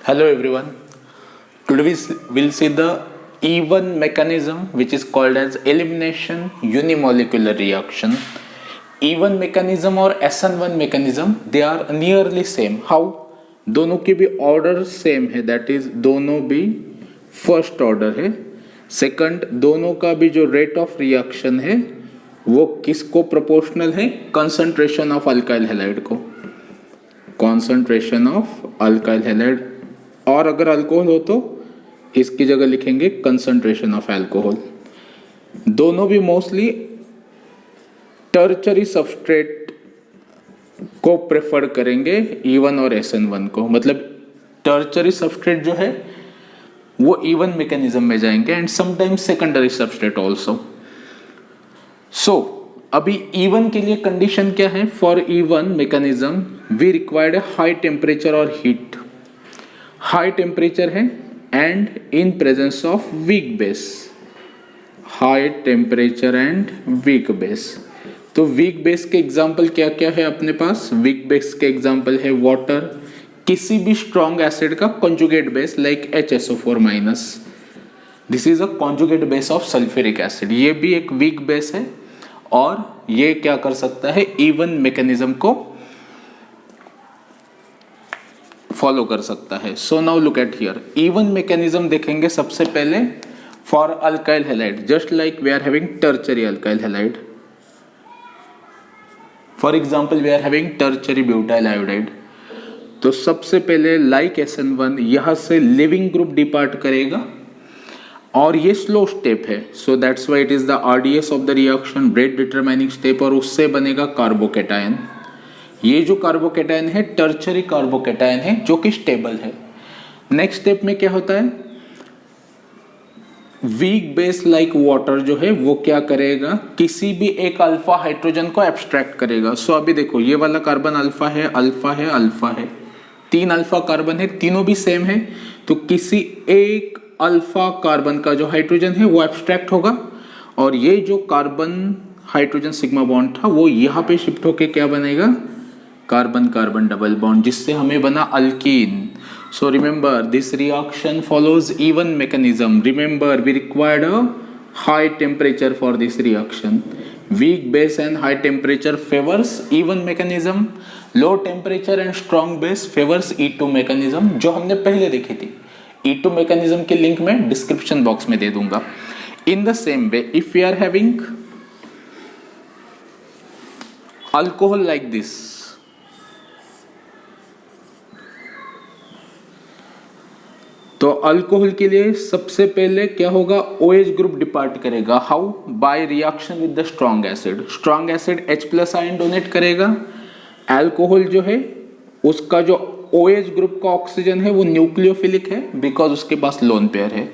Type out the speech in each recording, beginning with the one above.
Hello everyone. Today we'll see the E1 mechanism which is called as elimination unimolecular reaction. E1 mechanism और SN1 mechanism they are nearly same. How? दोनों की भी order same है, that is दोनों भी first order है. Second, दोनों का भी जो रेट ऑफ रिएक्शन है वो किसको प्रोपोर्शनल है? कंसंट्रेशन ऑफ अल्काइल हैलाइड को. कॉन्सेंट्रेशन ऑफ अल्काइल हैलाइड, और अगर अल्कोहल हो तो इसकी जगह लिखेंगे कंसंट्रेशन ऑफ अल्कोहल. दोनों भी मोस्टली टर्चरी सबस्ट्रेट को प्रेफर करेंगे E1 और SN1 को. मतलब टर्चरी सबस्ट्रेट जो है वो E1 मैकेनिज्म में जाएंगे and sometimes secondary substrate also. So अभी E1 के लिए कंडीशन क्या है? For E1 mechanism we required high temperature और हीट. हाई टेम्परेचर है and in presence of weak base. High temperature and weak base. तो वीक बेस के example क्या क्या है अपने पास? वीक बेस के एग्जाम्पल है वाटर, किसी भी स्ट्रॉन्ग एसिड का conjugate base like HSO4 minus. This is a conjugate base of sulphuric acid. ये भी एक वीक बेस है और ये क्या कर सकता है? E1 मैकेनिज्म को फॉलो कर सकता है. So now look at here. E1 mechanism देखेंगे सबसे पहले for alkyl halide, just like we are having tertiary alkyl halide. For example we are having tertiary butyl iodide. तो सबसे पहले लाइक SN1 यहां से लिविंग ग्रुप डिपार्ट करेगा और ये स्लो स्टेप है. So that's why it is the RDS of the reaction, rate determining step, और उससे बनेगा कार्बोकेटायन. ये जो कार्बोकेटायन है टर्चरी कार्बोकेटायन है जो कि स्टेबल है. नेक्स्ट स्टेप में क्या होता है? वीक बेस लाइक वाटर जो है वो क्या करेगा? किसी भी एक अल्फा हाइड्रोजन को एब्स्ट्रैक्ट करेगा. सो अभी देखो ये वाला कार्बन अल्फा है, अल्फा है, अल्फा है. 3 अल्फा कार्बन है, तीनों भी सेम है. तो किसी एक अल्फा कार्बन का जो हाइड्रोजन है वो एब्स्ट्रैक्ट होगा और ये जो कार्बन हाइड्रोजन सिग्मा बॉन्ड था वो यहाँ पे शिफ्ट होके क्या बनेगा? कार्बन कार्बन डबल बॉन्ड, जिससे हमें बना alkyne. So remember this reaction follows E1 mechanism. Remember we required a high temperature for this reaction. Weak base and high temperature favors E1 mechanism. Low temperature and strong base favors E2 mechanism, जो हमने पहले देखी थी. E2 mechanism के link मैं description box में दे दूंगा. In the same way, if we are having alcohol like this, तो अल्कोहल के लिए सबसे पहले क्या होगा? OH ग्रुप डिपार्ट करेगा. How? By reaction with the strong acid. Strong acid H+ ion donate करेगा. अल्कोहल जो है उसका जो OH ग्रुप का ऑक्सीजन है वो न्यूक्लियोफिलिक है बिकॉज उसके पास लोन पेयर है.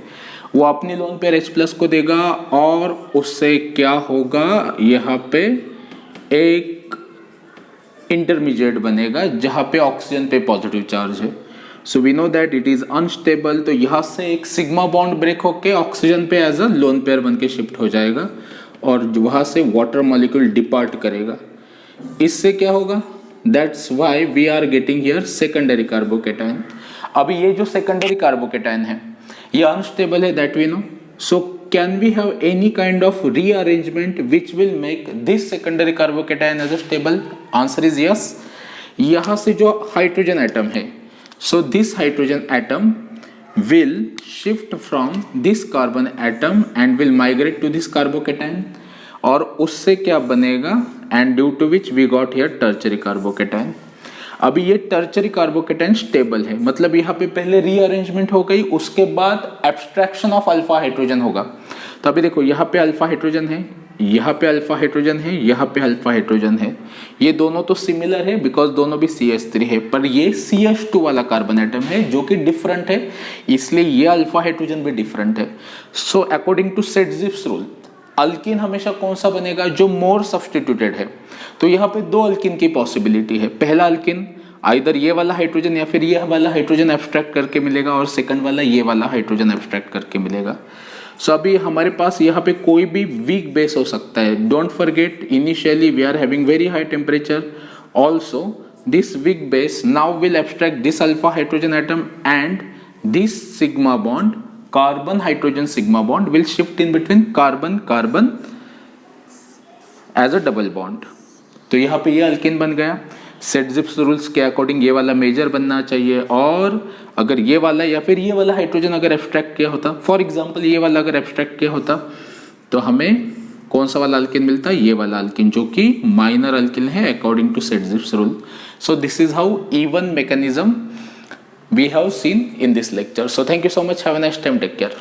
वो अपनी लोन पेयर H+ को देगा और उससे क्या होगा? यहाँ पे एक इंटरमीडिएट बनेगा जहां पे ऑक्सीजन पे पॉजिटिव चार्ज है. So we know that it is unstable. तो यहां से एक सिग्मा बॉन्ड ब्रेक होके ऑक्सीजन पे एज अ लोन पेयर बन के शिफ्ट हो जाएगा और वहां से वाटर मॉलिक्यूल डिपार्ट करेगा. इससे क्या होगा? That's why we are getting here secondary carbocation. अभी ये जो सेकेंडरी कार्बोकेटायन है ये अनस्टेबल है, that we know. So can we have any kind of rearrangement which will make this secondary carbocation as a stable? Answer is yes. यहां से जो hydrogen atom है, so this hydrogen atom will shift from this carbon atom and will migrate to this carbocation और उससे क्या बनेगा? and due to which we got here tertiary carbocation. अभी ये टर्चरी कार्बोकेटायन स्टेबल है, मतलब यहाँ पे पहले रीअरेंजमेंट हो गई, उसके बाद एब्स्ट्रैक्शन ऑफ अल्फा हाइड्रोजन होगा. तो अभी देखो यहाँ पे अल्फा हाइड्रोजन है, यहाँ पे अल्फा हाइड्रोजन है, यहाँ पे अल्फा हाइड्रोजन है. ये दोनों तो सिमिलर है बिकॉज दोनों भी CH3 है, पर ये CH2 वाला कार्बन एटम है जो कि डिफरेंट है, इसलिए ये अल्फा हाइड्रोजन भी डिफरेंट है. So according to Saytzeff's rule alkene हमेशा कौन सा बनेगा? जो मोर सब्स्टिट्यूटेड है. तो यहाँ पे 2 अल्कीन की पॉसिबिलिटी है. पहला अल्कीन आइदर ये वाला हाइड्रोजन या फिर ये वाला हाइड्रोजन एब्स्ट्रैक्ट करके मिलेगा और सेकंड वाला ये वाला हाइड्रोजन एब्स्ट्रैक्ट करके मिलेगा. सो अभी हमारे पास यहाँ पे कोई भी वीक बेस हो सकता है. Don't forget initially we are having very high temperature. Also this weak base now will abstract this alpha hydrogen atom and this sigma bond, carbon hydrogen sigma bond will shift in between carbon carbon as a double bond. तो यहाँ पे ये alkane बन गया. सेटजिप्स rules के according ये वाला major बनना चाहिए, और अगर ये वाला या फिर ये वाला हाइड्रोजन अगर एब्स्ट्रैक्ट किया होता, फॉर एग्जांपल ये वाला अगर एब्स्ट्रैक्ट किया होता, तो हमें कौन सा वाला अल्केन मिलता है? ये वाला अल्केन, जो कि माइनर अल्केन है according to Saytzeff's rule. So this is how even mechanism we have seen in this lecture. So thank you so much, have a nice time, take care.